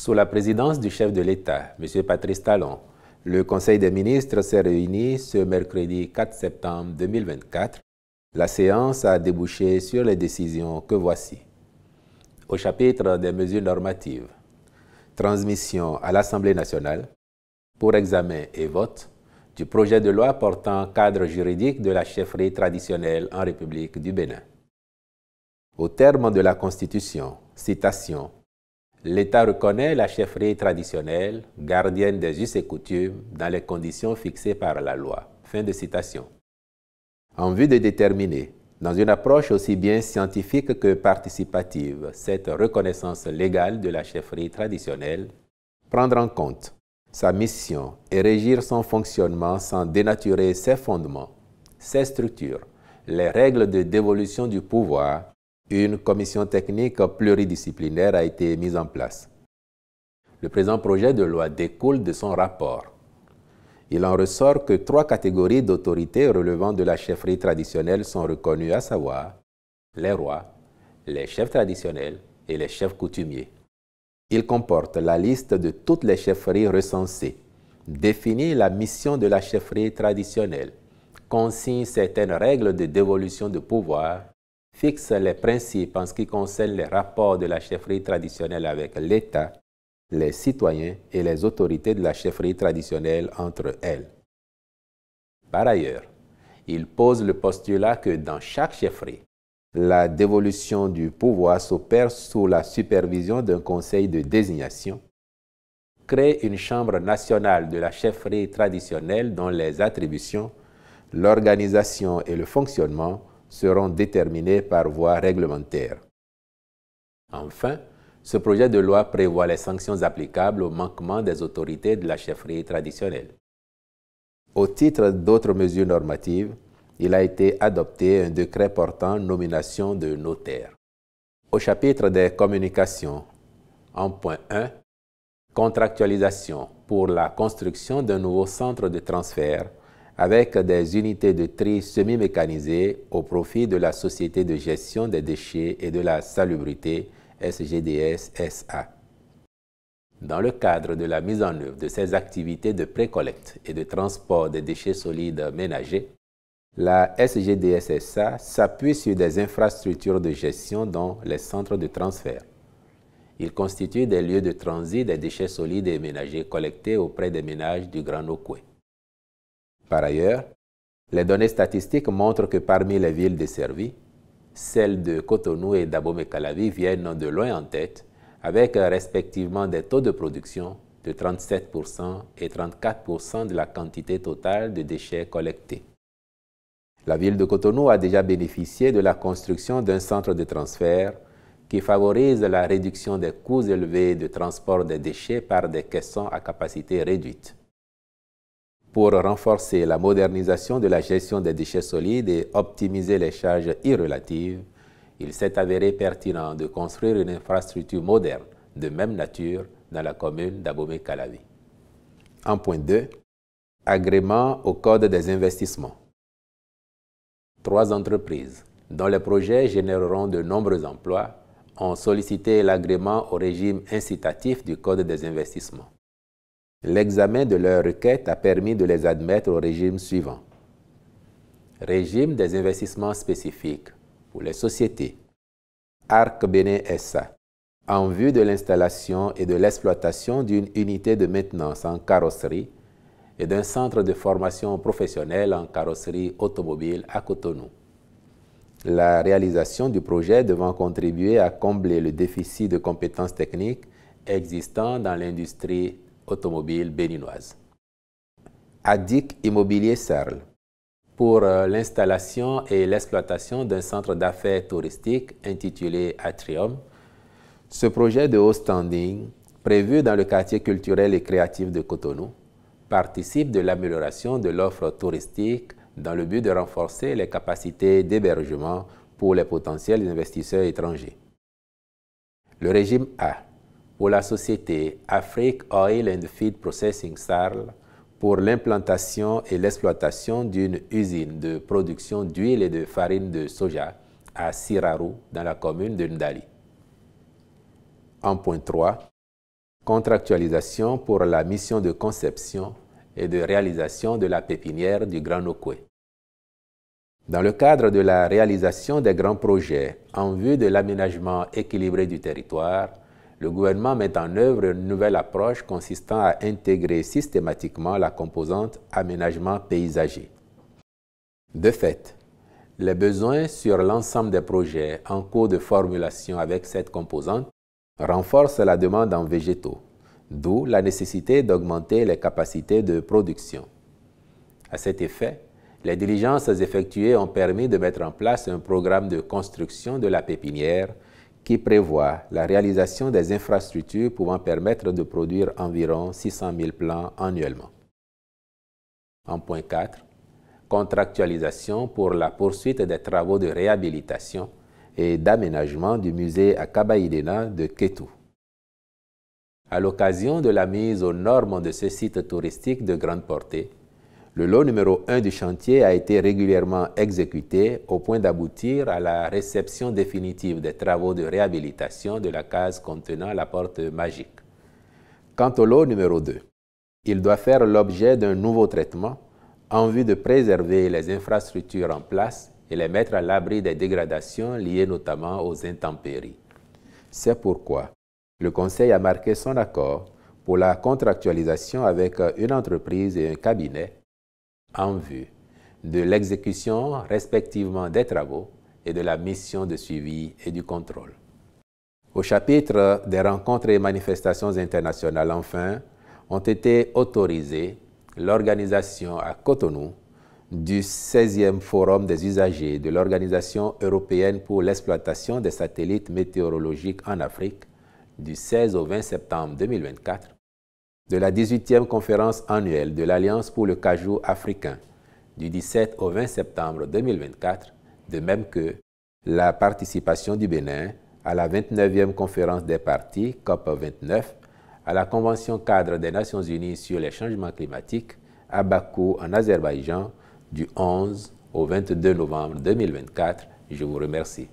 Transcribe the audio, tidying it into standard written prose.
Sous la présidence du chef de l'État, M. Patrice Talon, le Conseil des ministres s'est réuni ce mercredi 4 septembre 2024. La séance a débouché sur les décisions que voici. Au chapitre des mesures normatives, transmission à l'Assemblée nationale pour examen et vote du projet de loi portant cadre juridique de la chefferie traditionnelle en République du Bénin. Au terme de la Constitution, citation, l'État reconnaît la chefferie traditionnelle, gardienne des us et coutumes, dans les conditions fixées par la loi. Fin de citation. En vue de déterminer, dans une approche aussi bien scientifique que participative, cette reconnaissance légale de la chefferie traditionnelle, prendre en compte sa mission et régir son fonctionnement sans dénaturer ses fondements, ses structures, les règles de dévolution du pouvoir, une commission technique pluridisciplinaire a été mise en place. Le présent projet de loi découle de son rapport. Il en ressort que 3 catégories d'autorités relevant de la chefferie traditionnelle sont reconnues, à savoir les rois, les chefs traditionnels et les chefs coutumiers. Il comporte la liste de toutes les chefferies recensées, définit la mission de la chefferie traditionnelle, consigne certaines règles de dévolution de pouvoir, fixe les principes en ce qui concerne les rapports de la chefferie traditionnelle avec l'État, les citoyens et les autorités de la chefferie traditionnelle entre elles. Par ailleurs, il pose le postulat que dans chaque chefferie, la dévolution du pouvoir s'opère sous la supervision d'un conseil de désignation, crée une chambre nationale de la chefferie traditionnelle dont les attributions, l'organisation et le fonctionnement seront déterminés par voie réglementaire. Enfin, ce projet de loi prévoit les sanctions applicables au manquement des autorités de la chefferie traditionnelle. Au titre d'autres mesures normatives, il a été adopté un décret portant nomination de notaires. Au chapitre des communications, en point 1, contractualisation pour la construction d'un nouveau centre de transfert avec des unités de tri semi-mécanisées au profit de la Société de gestion des déchets et de la salubrité SGDS SA. Dans le cadre de la mise en œuvre de ces activités de précollecte et de transport des déchets solides ménagers, la SGDS SA s'appuie sur des infrastructures de gestion dont les centres de transfert. Ils constituent des lieux de transit des déchets solides et ménagers collectés auprès des ménages du Grand Nokoué. Par ailleurs, les données statistiques montrent que parmi les villes desservies, celles de Cotonou et d'Abomey-Calavi viennent de loin en tête, avec respectivement des taux de production de 37% et 34% de la quantité totale de déchets collectés. La ville de Cotonou a déjà bénéficié de la construction d'un centre de transfert qui favorise la réduction des coûts élevés de transport des déchets par des caissons à capacité réduite. Pour renforcer la modernisation de la gestion des déchets solides et optimiser les charges irrelatives, il s'est avéré pertinent de construire une infrastructure moderne de même nature dans la commune d'Abomey-Calavi. En point 2, agrément au Code des investissements. 3 entreprises, dont les projets généreront de nombreux emplois, ont sollicité l'agrément au régime incitatif du Code des investissements. L'examen de leur requête a permis de les admettre au régime suivant. Régime des investissements spécifiques pour les sociétés. Arc Bénin SA, en vue de l'installation et de l'exploitation d'une unité de maintenance en carrosserie et d'un centre de formation professionnelle en carrosserie automobile à Cotonou. La réalisation du projet devant contribuer à combler le déficit de compétences techniques existant dans l'industrie automobile béninoise. ADIC Immobilier Sarl, pour l'installation et l'exploitation d'un centre d'affaires touristique intitulé Atrium. Ce projet de haut standing, prévu dans le quartier culturel et créatif de Cotonou, participe de l'amélioration de l'offre touristique dans le but de renforcer les capacités d'hébergement pour les potentiels investisseurs étrangers. Le régime A, pour la société Afrique Oil and Feed Processing Sarl, pour l'implantation et l'exploitation d'une usine de production d'huile et de farine de soja à Siraru, dans la commune de Ndali. En point 3, Contractualisation pour la mission de conception et de réalisation de la pépinière du Grand Nokoué. Dans le cadre de la réalisation des grands projets en vue de l'aménagement équilibré du territoire, le gouvernement met en œuvre une nouvelle approche consistant à intégrer systématiquement la composante aménagement paysager. De fait, les besoins sur l'ensemble des projets en cours de formulation avec cette composante renforcent la demande en végétaux, d'où la nécessité d'augmenter les capacités de production. À cet effet, les diligences effectuées ont permis de mettre en place un programme de construction de la pépinière qui prévoit la réalisation des infrastructures pouvant permettre de produire environ 600 000 plants annuellement. En point 4, contractualisation pour la poursuite des travaux de réhabilitation et d'aménagement du musée Akabaïdena de Kétou. À l'occasion de la mise aux normes de ce site touristique de grande portée, le lot numéro 1 du chantier a été régulièrement exécuté au point d'aboutir à la réception définitive des travaux de réhabilitation de la case contenant la porte magique. Quant au lot numéro 2, il doit faire l'objet d'un nouveau traitement en vue de préserver les infrastructures en place et les mettre à l'abri des dégradations liées notamment aux intempéries. C'est pourquoi le Conseil a marqué son accord pour la contractualisation avec une entreprise et un cabinet en vue de l'exécution respectivement des travaux et de la mission de suivi et du contrôle. Au chapitre des rencontres et manifestations internationales, enfin, ont été autorisées l'organisation à Cotonou du 16e Forum des usagers de l'Organisation européenne pour l'exploitation des satellites météorologiques en Afrique du 16 au 20 septembre 2024, de la 18e conférence annuelle de l'Alliance pour le cajou africain du 17 au 20 septembre 2024, de même que la participation du Bénin à la 29e conférence des parties COP29, à la Convention cadre des Nations Unies sur les changements climatiques à Bakou en Azerbaïdjan du 11 au 22 novembre 2024. Je vous remercie.